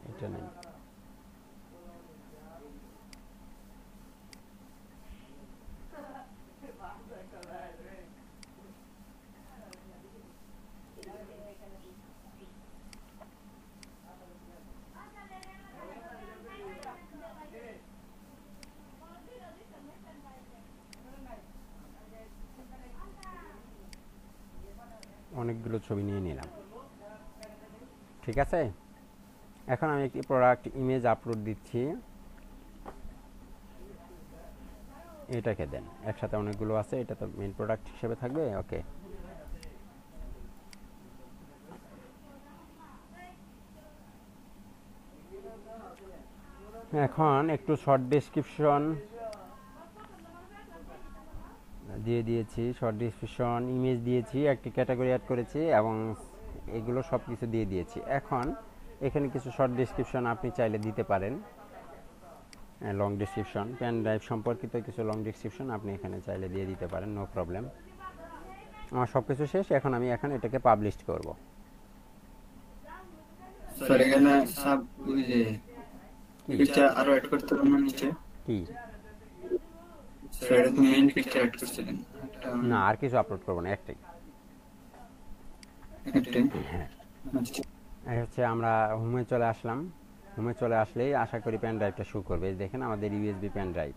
এটা নেই। অনেকগুলো ছবি নিয়ে নিলাম। ঠিক আছে, এখন আমি একটি প্রোডাক্ট ইমেজ আপলোড দিচ্ছি। এটাকে দেন, একসাথে অনেকগুলো আছে, এটা তো মেইন প্রোডাক্ট হিসেবে থাকবে। ওকে, এখন একটু শর্ট ডেসক্রিপশন দিয়ে দিয়েছি, শর্ট ডেসক্রিপশন, ইমেজ দিয়েছি, একটি ক্যাটাগরি অ্যাড করেছি এবং এগুলো সব কিছু দিয়ে দিয়েছি। এখন এখানে কিছু শর্ট ডেসক্রিপশন আপনি চাইলে দিতে পারেন, লং ডেসক্রিপশন, পেন ড্রাইভ সম্পর্কিত কিছু লং ডেসক্রিপশন আপনি এখানে চাইলে দিয়ে দিতে পারেন, নো প্রবলেম। আমার সব কিছু শেষ, এখন আমি এটাকে পাবলিশ করব।
স্যার এখানে সব ওই যে পিকচার আরো অ্যাড করতে হবে না নিচে?
কি
স্যার এটা তো মেইন পিকচার অ্যাড করছিলেন
না, আর কিছু আপলোড করব না, একটাই। হ্যাঁ, এই হচ্ছে আমরা হোমে চলে আসলাম। হোমে চলে আসলেই আশা করি পেন ড্রাইভটা শো করবে। দেখেন আমাদের USB pen drive,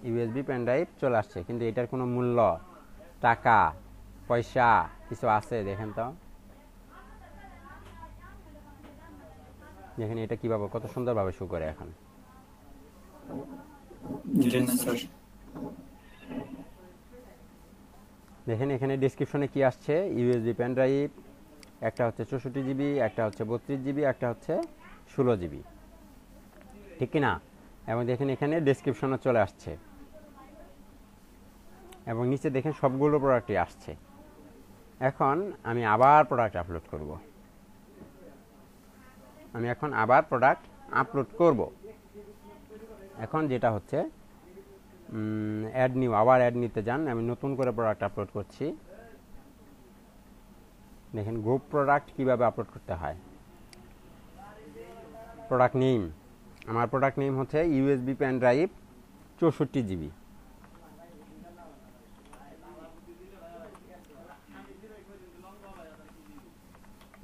USB pen drive চলে আসছে, কিন্তু এটার কোনো মূল্য, টাকা পয়সা কিছু আছে দেখেন তো। দেখেন এটা কিভাবে কত সুন্দরভাবে শো করে। এখন দেখেন এখানে ডেসক্রিপশনে কি আসছে, ইউএসবি পেন ড্রাইভ, একটা হচ্ছে 64 জিবি, একটা হচ্ছে 32 জিবি, একটা হচ্ছে 16 জিবি, ঠিক কি না? এবং দেখেন এখানে ডেসক্রিপশনও চলে আসছে এবং নিচে দেখেন সবগুলো প্রোডাক্টই আসছে। এখন আমি আবার প্রোডাক্ট আপলোড করব। আমি এখন আবার প্রোডাক্ট আপলোড করব। এখন যেটা হচ্ছে অ্যাড নিউ, আবার অ্যাড নিতে যান, আমি নতুন করে প্রোডাক্ট আপলোড করছি। দেখেন গ্রুপ প্রোডাক্ট কিভাবে আপলোড করতে হয়। প্রোডাক্ট নেম, আমার প্রোডাক্ট নেম হচ্ছে USB pen drive 64 GB.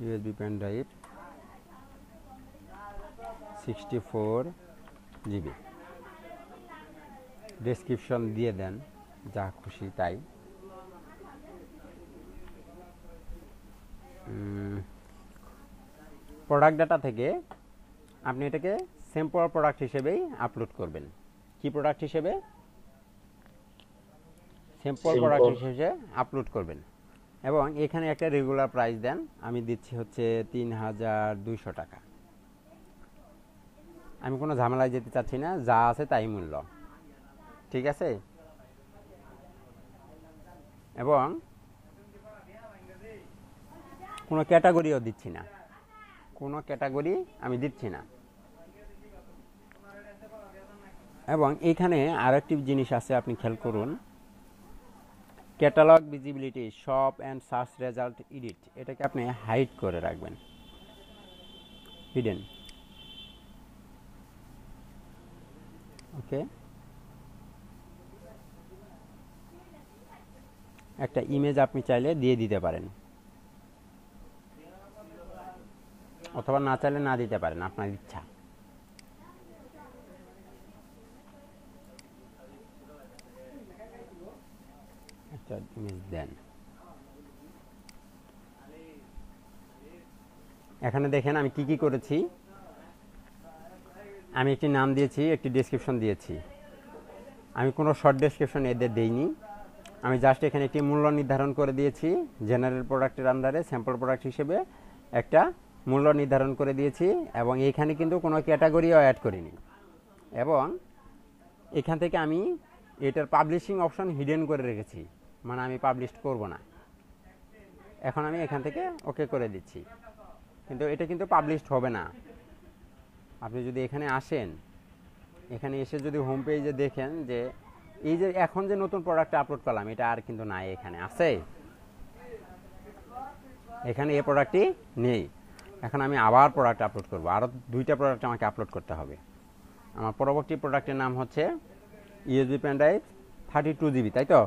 USB pen drive 64 GB. Description দিয়ে দেন যা খুশি তাই। প্রোডাক্ট ডাটা থেকে আপনি এটাকে স্যাম্পল প্রোডাক্ট হিসেবেই আপলোড করবেন। কি প্রোডাক্ট হিসেবে? স্যাম্পল প্রোডাক্ট হিসেবে আপলোড করবেন। এবং এখানে একটা রেগুলার প্রাইস দেন, আমি দিচ্ছি হচ্ছে 3200 টাকা। আমি কোনো ঝামেলায় যেতে চাচ্ছি না, যা আছে তাই মূল্য, ঠিক আছে? এবং কোনো ক্যাটাগরিও দিচ্ছি না, কোনো ক্যাটাগরি আমি দিচ্ছি না। এবং এইখানে আরেকটি জিনিস আছে, আপনি খেয়াল করুন, catalogue visibility, shop and search result edit, এটাকে আপনি হাইড করে রাখবেন, হিডেন। ওকে, একটা ইমেজ আপনি চাইলে দিয়ে দিতে পারেন, অথবা না চাইলে না দিতে পারেন, আপনার ইচ্ছা। একটা ইমেজ দেন। এখানে দেখেন আমি কি কি করেছি। আমি একটি নাম দিয়েছি, একটি ডেসক্রিপশন দিয়েছি। আমি কোনো শর্ট ডেসক্রিপশন এদের দেইনি, আমি জাস্ট এখানে একটি মূল্য নির্ধারণ করে দিয়েছি। জেনারেল প্রোডাক্টের আন্ডারে স্যাম্পল প্রোডাক্ট হিসেবে একটা মূল্য নির্ধারণ করে দিয়েছি এবং এইখানে কিন্তু কোনো ক্যাটাগরিও অ্যাড করিনি। এবং এখান থেকে আমি এটার পাবলিশিং অপশন হিডেন করে রেখেছি, মানে আমি পাবলিশ করব না। এখন আমি এখান থেকে ওকে করে দিচ্ছি, কিন্তু এটা কিন্তু পাবলিশড হবে না। আপনি যদি এখানে আসেন, এখানে এসে যদি হোম পেজে দেখেন যে এই যে এখন যে নতুন প্রোডাক্টটা আপলোড করলাম, এটা আর কিন্তু নাই, এখানে আছে, এখানে এই প্রোডাক্টটি নেই। এখন আমি আবার প্রোডাক্ট আপলোড করব, আরও 2টা প্রোডাক্ট আমাকে আপলোড করতে হবে। আমার পরবর্তী প্রোডাক্টের নাম হচ্ছে ইউএসবি পেন ড্রাইভ 32 জিবি, তাই তো?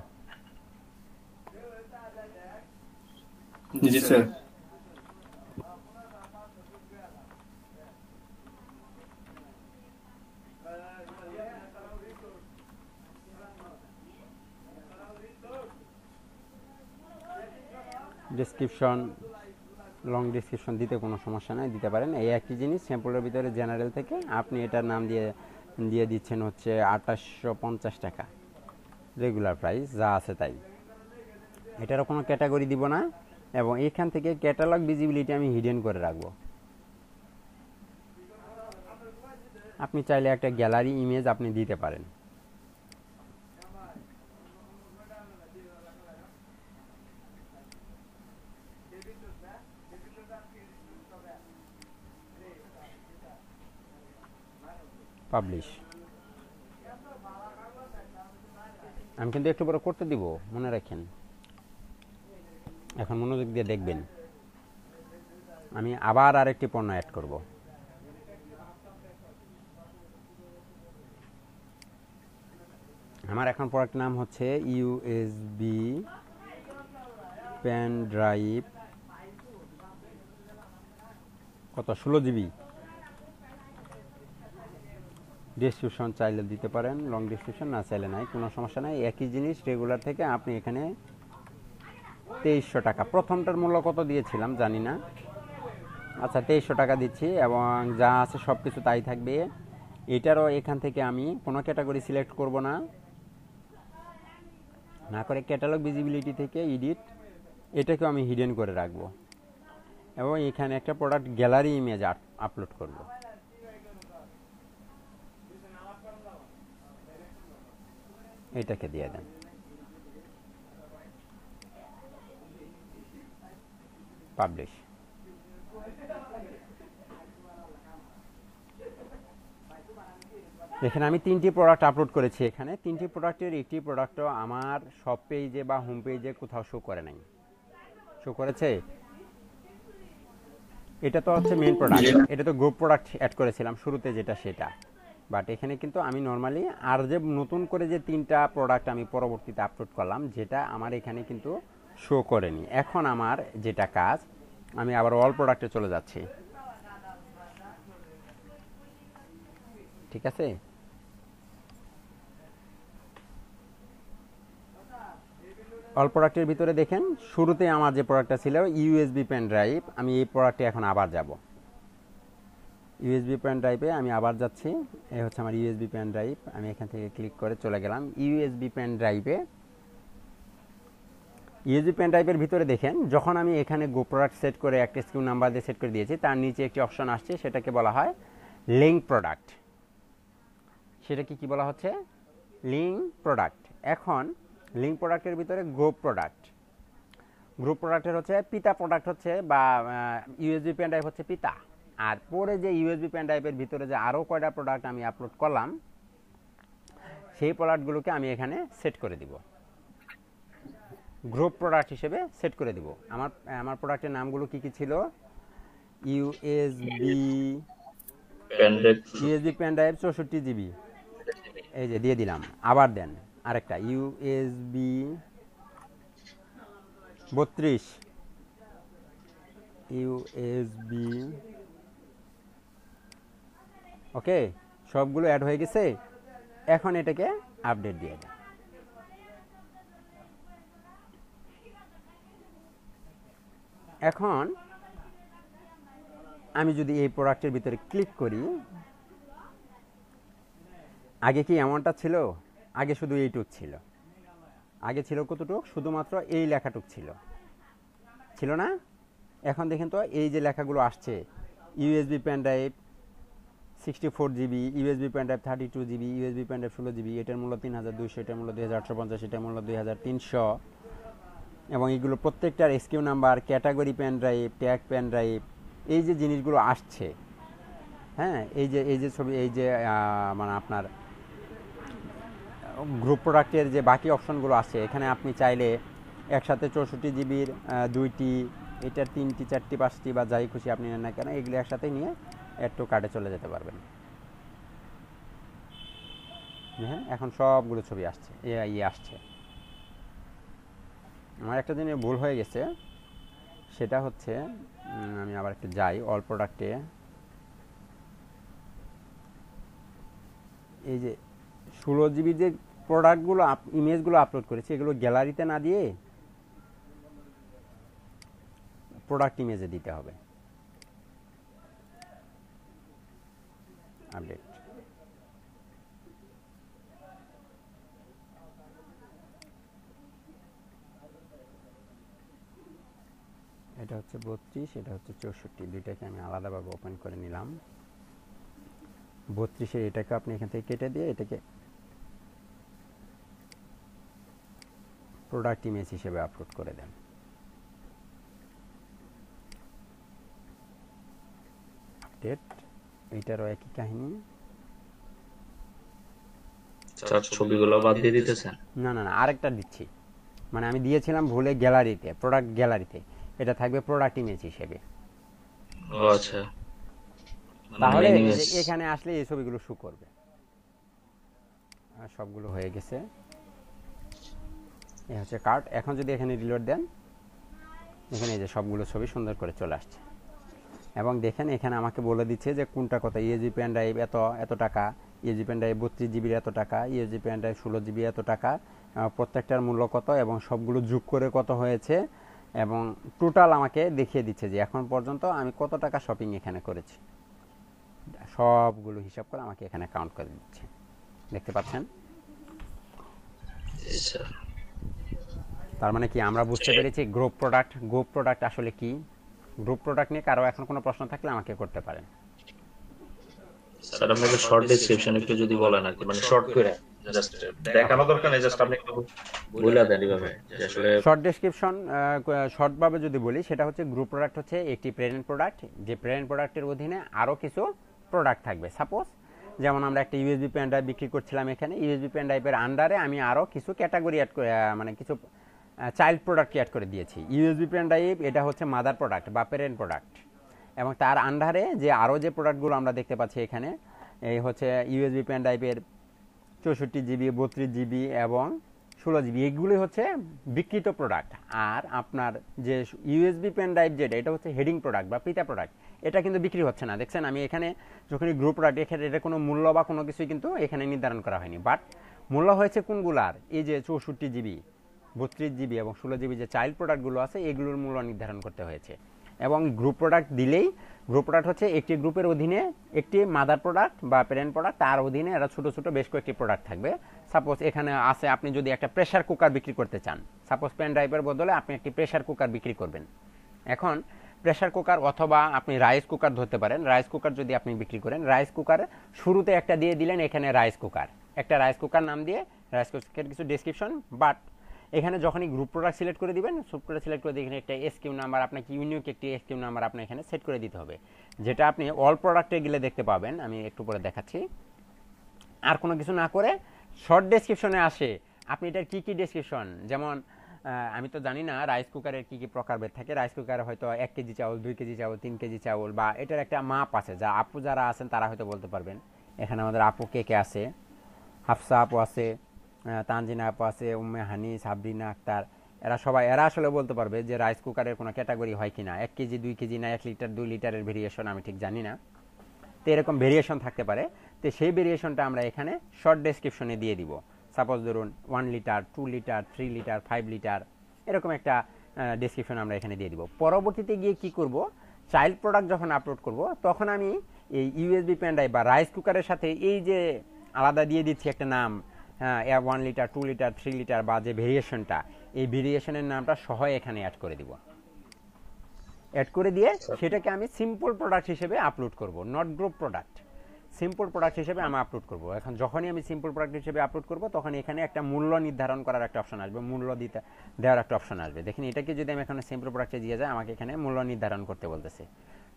জি স্যার।
ডেসক্রিপশন, লং ডেসক্রিপশন দিতে কোনো সমস্যা নাই, দিতে পারেন। এই একই জিনিস স্যাম্পলের ভিতরে জেনারেল থেকে আপনি এটার নাম দিয়ে দিয়ে দিচ্ছেন হচ্ছে 2850 টাকা রেগুলার প্রাইস, যা আছে তাই। এটারও কোনো ক্যাটাগরি দিব না, এবং এখান থেকে ক্যাটালগ ভিজিবিলিটি আমি হিডেন করে রাখবো। আপনি চাইলে একটা গ্যালারি ইমেজ আপনি দিতে পারেন। পাবলিশ। আমি কিন্তু একটু বড় করতে দিব, মনে রাখেন। এখন মনোযোগ দিয়ে দেখবেন, আমি আবার আরেকটি পণ্য অ্যাড করব। আমার এখন প্রোডাক্ট নাম হচ্ছে ইউএসবি পেন ড্রাইভ, কত 16 জিবি। ডেসক্রিপশন চাইলে দিতে পারেন, লং ডেসক্রিপশন না চাইলে নাই, কোনো সমস্যা নাই। একই জিনিস রেগুলার থেকে আপনি এখানে 2300 টাকা, প্রথমটার মূল্য কত দিয়েছিলাম জানি না, আচ্ছা 2300 টাকা দিচ্ছি, এবং যা আছে সব কিছু তাই থাকবে। এটারও এখান থেকে আমি কোনো ক্যাটাগরি সিলেক্ট করব না, না করে ক্যাটালগ ভিজিবিলিটি থেকে এডিট, এটাকেও আমি হিডেন করে রাখবো, এবং এখানে একটা প্রোডাক্ট গ্যালারি ইমেজ আপলোড করব। এটাকে দিয়ে দেন। পাবলিশ। এখানে আমি 3টি প্রোডাক্ট আপলোড করেছি। এখানে 3টি প্রোডাক্টের একটি প্রোডাক্টও আমার সব পেজে বা হোম পেজে কোথাও শো করে নাই। শো করেছে? এটা তো হচ্ছে মেইন প্রোডাক্ট, এটা তো গ্রুপ প্রোডাক্ট অ্যাড করেছিলাম শুরুতে যেটা সেটা, বাট এখানে কিন্তু আমি নর্মালি আর যে নতুন করে যে 3টা প্রোডাক্ট আমি পরবর্তীতে আপলোড করলাম, যেটা আমার এখানে কিন্তু শো করেনি। এখন আমার যেটা কাজ, আমি আবার অল প্রোডাক্টে চলে যাচ্ছি, ঠিক আছে? অল প্রোডাক্টের ভিতরে দেখেন শুরুতে আমার যে প্রোডাক্টটা ছিল ইউএসবি পেন ড্রাইভ, আমি এই প্রোডাক্টে এখন আবার যাব। ইউএসবি পেন ড্রাইভে আমি আবার যাচ্ছি, এই হচ্ছে আমার ইউএসবি পেন ড্রাইভ। আমি এখান থেকে ক্লিক করে চলে গেলাম ইউএসবি পেন ড্রাইভে। ইউএসবি পেন ড্রাইভের ভিতরে দেখেন, যখন আমি এখানে গো প্রোডাক্ট সেট করে একটা স্কিউ নাম্বার দিয়ে সেট করে দিয়েছি, তার নিচে একটি অপশন আসছে, সেটাকে বলা হয় লিঙ্ক প্রোডাক্ট। সেটাকে কি বলা হচ্ছে? Link product. এখন লিঙ্ক প্রোডাক্টের ভিতরে গ্রুপ প্রোডাক্ট, গ্রুপ প্রোডাক্টের হচ্ছে পিতা প্রোডাক্ট হচ্ছে, বা ইউএসবি পেন ড্রাইভ হচ্ছে পিতা। আর পরে যে ইউএসবি পেন ড্রাইভের ভিতরে যে আরও কয়টা প্রোডাক্ট আমি আপলোড করলাম, সেই প্রোডাক্টগুলোকে আমি এখানে সেট করে দিব, গ্রুপ প্রোডাক্ট হিসেবে সেট করে দিব। আমার প্রোডাক্টের নামগুলো কি কি ছিল? ইউএসবি পেন ড্রাইভ 64 জিবি, এই যে দিয়ে দিলাম। আবার দেন আরেকটা ইউএসবি 32, ইউএসবি, ওকে, সবগুলো অ্যাড হয়ে গেছে। এখন এটাকে আপডেট দিয়ে দেন। এখন আমি যদি এই প্রোডাক্টের ভিতরে ক্লিক করি, আগে কি এমনটা ছিল? আগে শুধু এইটুক ছিল। আগে ছিল কতটুক? শুধুমাত্র এই লেখাটুক ছিল না? এখন দেখেন তো এই যে লেখাগুলো আসছে, USB pen drive 64 GB, USB pen drive 32 GB, USB pen drive 16 GB, এটার মূল্য 3200, এটার মূল্য 2850, এটার মূল্য 2300, এবং এগুলো প্রত্যেকটার SKU number, category pen drive, tag pen drive, এই যে জিনিসগুলো আসছে, হ্যাঁ, এই যে ছবি, এই যে মানে আপনার গ্রুপ প্রোডাক্টের যে বাকি অপশনগুলো আছে, এখানে আপনি চাইলে একসাথে 64 জিবির 2টি, এটার 3টি, 4টি, 5টি বা যাই খুশি আপনি নেন না কেন, এগুলো একসাথে নিয়ে অ্যাড টু কার্টে চলে যেতে পারবেন। হ্যাঁ, এখন সবগুলো ছবি আসছে, আসছে। আমার একটা জিনিস ভুল হয়ে গেছে, সেটা হচ্ছে আমি আবার একটু যাই অল প্রোডাক্টে। এই যে 16 জিবি যে প্রোডাক্টগুলো ইমেজগুলো আপলোড করেছি, এগুলো গ্যালারিতে না দিয়ে প্রোডাক্ট ইমেজে দিতে হবে আপডেট। এটা হচ্ছে 32, এটা হচ্ছে 64, দুইটাকে আমি আলাদাভাবে ওপেন করে নিলাম। 32-এর এটাকে আপনি এখান থেকে কেটে দিয়ে এটাকে প্রোডাক্ট ইমেজ হিসেবে আপলোড করে দেন। আপডেট, এইটারও একই কাহিনী।
স্যার ছবিগুলো বাদ দিয়ে দিতেছেন?
না না না, আরেকটা দিচ্ছি, মানে আমি দিয়েছিলাম ভুলে গ্যালারিতে, প্রোডাক্ট গ্যালারিতে, এটা থাকবে প্রোডাক্ট ইমেজ হিসেবে।
ও আচ্ছা,
তাহলে
main
এই
image।
যে এখানে আসলে এই ছবিগুলো শো করবে। আর সবগুলো হয়ে গেছে, এই হচ্ছে কার্ড। এখন যদি এখানে রিলোড দেন, এখানে এই যে সবগুলো ছবি সুন্দর করে চলে আসছে। এবং দেখেন এখানে আমাকে বলে দিচ্ছে যে কোনটা কত, ইউএসবি পেন ড্রাইভ এত টাকা, ইউএসবি পেন ড্রাইভ 32 জিবির এত টাকা, ইউএসবি পেন ড্রাইভ 16 জিবি এত টাকা, প্রত্যেকটার মূল্য কত এবং সবগুলো যোগ করে কত হয়েছে, এবং টোটাল আমাকে দেখিয়ে দিচ্ছে যে এখন পর্যন্ত আমি কত টাকা শপিং এখানে করেছি। সবগুলো হিসাব করে আমাকে এখানে কাউন্ট করে দিচ্ছে, দেখতে পাচ্ছেন?
স্যার
তার মানে কি আমরা বুঝতে পেরেছি গ্রুপ প্রোডাক্ট আসলে কি। গ্রুপ প্রোডাক্ট নিয়ে কারো এখন কোনো প্রশ্ন থাকলে আমাকে করতে পারেন।
স্যার আপনাকে শর্ট ডেসক্রিপশন একটু যদি বলেন আর কি, মানে শর্ট করে জাস্ট দেখানো দরকার নেই, জাস্ট আপনি একটু বলে দেন এইভাবে যে আসলে
শর্ট ডেসক্রিপশন শর্টভাবে যদি বলি, সেটা হচ্ছে গ্রুপ প্রোডাক্ট হচ্ছে একটি প্রেজেন্ট প্রোডাক্ট, যে প্রেজেন্ট প্রোডাক্টের অধীনে আরও কিছু প্রোডাক্ট থাকবে। সাপোজ যেমন আমরা একটা ইউএসবি পেন ড্রাইভ বিক্রি করছিলাম, এখানে ইউএসবি পেন ড্রাইভের আন্ডারে আমি আরও কিছু ক্যাটাগরি অ্যাড করে মানে কিছু চাইল্ড প্রোডাক্ট অ্যাড করে দিয়েছি। ইউএসবি পেন ড্রাইভ এটা হচ্ছে মাদার প্রোডাক্ট বা প্যারেন্ট প্রোডাক্ট, এবং তার আন্ডারে যে আরও যে প্রোডাক্টগুলো আমরা দেখতে পাচ্ছি এখানে, এই হচ্ছে ইউএসবি পেন ড্রাইভের 64 জিবি, 32 জিবি এবং 16 জিবি, এগুলি হচ্ছে বিক্রিত প্রোডাক্ট। আর আপনার যে ইউএসবি পেন ড্রাইভ যেটা, এটা হচ্ছে হেডিং প্রোডাক্ট বা পিতা প্রোডাক্ট, এটা কিন্তু বিক্রি হচ্ছে না। দেখছেন আমি এখানে যখনই গ্রুপ প্রোডাক্ট, এখানে এটা কোনো মূল্য বা কোনো কিছুই কিন্তু এখানে নির্ধারণ করা হয়নি, বাট মূল্য হয়েছে কোনগুলার, এই যে 64 জিবি, 32 জিবি এবং 16 জিবি যে চাইল্ড প্রোডাক্টগুলো আছে, এগুলোর মূল্য নির্ধারণ করতে হয়েছে। এবং গ্রুপ প্রোডাক্ট দিলেই, গ্রুপ প্রোডাক্ট হচ্ছে একটি গ্রুপের অধীনে একটি মাদার প্রোডাক্ট বা প্যারেন্ট প্রোডাক্ট, তার অধীনে এরা ছোট ছোট বেশ কয়েকটি প্রোডাক্ট থাকবে। সাপোজ এখানে আছে, আপনি যদি একটা প্রেসার কুকার বিক্রি করতে চান, সাপোজ পেন ড্রাইভের বদলে আপনি একটি প্রেসার কুকার বিক্রি করবেন। এখন প্রেসার কুকার অথবা আপনি রাইস কুকার ধরতে পারেন, রাইস কুকার যদি আপনি বিক্রি করেন, রাইস কুকার শুরুতে একটা দিয়ে দিলেন এখানে রাইস কুকার, একটা রাইস কুকার নাম দিয়ে রাইস কুকার কিছু ডেসক্রিপশন, বাট এখানে যখনই গ্রুপ প্রোডাক্ট সিলেক্ট করে দিবেন, গ্রুপ প্রোডাক্ট সিলেক্ট করে দিয়ে এখানে একটা এসকিউ নাম্বার, আপনাকে ইউনিক একটি এসকিউ নাম্বার আপনি এখানে সেট করে দিতে হবে, যেটা আপনি অল প্রোডাক্টে গেলে দেখতে পাবেন। আমি একটু পরে দেখাচ্ছি। আর কোনো কিছু না করে শর্ট ডেসক্রিপশনে আসে আপনি এটার কী কী ডেসক্রিপশন, যেমন আমি তো জানি না রাইস কুকারের কী কী প্রকারভেদ থাকে। রাইস কুকারে হয়তো 1 কেজি চাউল, 2 কেজি চাউল, 3 কেজি চাউল, বা এটার একটা মাপ আছে, যা আপু যারা আছেন তারা হয়তো বলতে পারবেন। এখানে আমাদের আপু কে কে আছে, হাফসা আপু আছে, তানজিনা আপু আছে, উম্মে হানি, সাবরিনা আক্তার, এরা আসলে বলতে পারবে যে রাইস কুকারের কোনো ক্যাটাগরি হয় কিনা, 1 কেজি, 2 কেজি, না 1 লিটার, 2 লিটারের ভেরিয়েশন আমি ঠিক জানি না। তো এরকম ভেরিয়েশন থাকতে পারে। তো সেই ভেরিয়েশনটা আমরা এখানে শর্ট ডেসক্রিপশনে দিয়ে দিব। সাপোজ ধরুন 1 লিটার, 2 লিটার, 3 লিটার, 5 লিটার, এরকম একটা ডেসক্রিপশন আমরা এখানে দিয়ে দিব। পরবর্তীতে গিয়ে কি করব, চাইল্ড প্রোডাক্ট যখন আপলোড করব, তখন আমি এই ইউএসবি পেন ড্রাইভ বা রাইস কুকারের সাথে এই যে আলাদা দিয়ে দিচ্ছি একটা নাম, 1 লিটার, 2 লিটার, 3 লিটার, বা যে ভেরিয়েশনটা, এই ভেরিয়েশনের নামটা সহ এখানে অ্যাড করে দিব। অ্যাড করে দিয়ে সেটাকে আমি সিম্পল প্রোডাক্ট হিসেবে আপলোড করব, not group product, simple product হিসেবে আমি আপলোড করব। এখন যখনই আমি সিম্পল প্রোডাক্ট হিসেবে আপলোড করব, তখন এখানে একটা মূল্য নির্ধারণ করার একটা অপশন আসবে, মূল্য দেওয়ার একটা অপশন আসবে। দেখেন এটাকে যদি আমি এখানে সিম্পল প্রোডাক্টে দিয়ে যাই, আমাকে এখানে মূল্য নির্ধারণ করতে বলতেছে,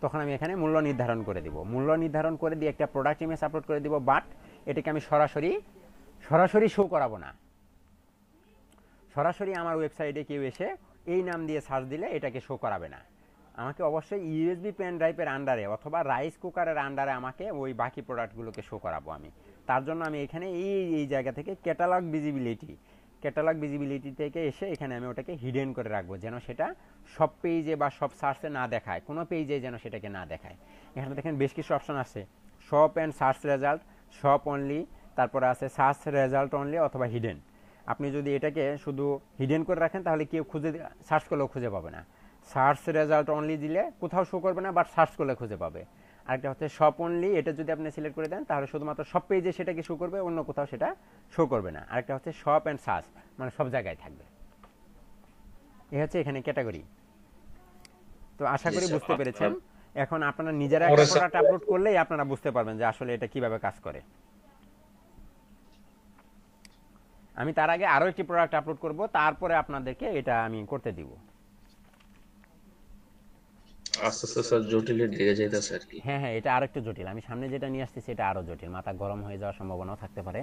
তখন আমি এখানে মূল্য নির্ধারণ করে দিব। মূল্য নির্ধারণ করে দিয়ে একটা প্রোডাক্ট ইমেজ আপলোড করে দিব, বাট এটাকে আমি সরাসরি শো করাবো না। সরাসরি আমার ওয়েবসাইটে কেউ এসে এই নাম দিয়ে সার্চ দিলে এটাকে শো করাবে না। আমাকে অবশ্যই ইউএসবি পেন ড্রাইভের আন্ডারে অথবা রাইস কুকারের আন্ডারে আমাকে ওই বাকি প্রোডাক্টগুলোকে শো করাবো আমি। তার জন্য আমি এখানে এই জায়গা থেকে ক্যাটালগ ভিজিবিলিটি থেকে এসে এখানে আমি ওটাকে হিডেন করে রাখবো, যেন সেটা সব পেজে বা সব সার্চে না দেখায়, কোনো পেজে যেন সেটাকে না দেখায়। এখানে দেখেন বেশ কিছু অপশন আছে, shop and search result, shop only, তারপরে আছে সার্চ রেজাল্ট অনলি অথবা হিডেন। আপনি যদি এটাকে শুধু হিডেন করে রাখেন, তাহলে কেউ সার্চ করলেও খুঁজে পাবে না। সার্চ রেজাল্ট অনলি দিলে কোথাও শো করবে না, বাট সার্চ করলে খুঁজে পাবে। আরেকটা হচ্ছে শপ অনলি, এটা যদি আপনি সিলেক্ট করে দেন তাহলে শুধুমাত্র সব পেজে সেটাকে শো করবে, অন্য কোথাও সেটা শো করবে না। আরেকটা হচ্ছে শপ অ্যান্ড সার্চ, মানে সব জায়গায় থাকবে। এই হচ্ছে এখানে ক্যাটাগরি। তো আশা করি বুঝতে পেরেছেন। এখন আপনারা নিজেরা একটা প্রোডাক্ট আপলোড করলেই আপনারা বুঝতে পারবেন যে আসলে এটা কিভাবে কাজ করে। আমি তার আগে আরো একটি প্রোডাক্ট আপলোড করব, তারপরে আপনাদেরকে এটা আমি করতে দিব।
আস্তে আস্তে স্যার জটিলের দিকে যাইতেছে আর কি।
হ্যাঁ, এটা আরেকটু জটিল। আমি সামনে যেটা নিয়ে আসতেছি এটা আরো জটিল, মাথা গরম হয়ে যাওয়ার সম্ভাবনাও থাকতে পারে।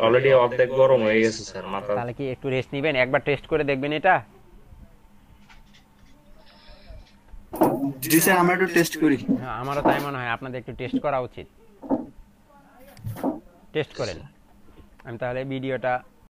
অলরেডি অর্ধেক গরম হয়ে গেছে স্যার মাথা।
তাহলে কি একটু রেস্ট নেবেন, একবার টেস্ট করে দেখবেন এটা?
জি স্যার, আমরা একটু টেস্ট করি।
হ্যাঁ, আমারও তাই মনে হয়, আপনাদের একটু টেস্ট করা উচিত। টেস্ট করেন। আমি তাহলে ভিডিওটা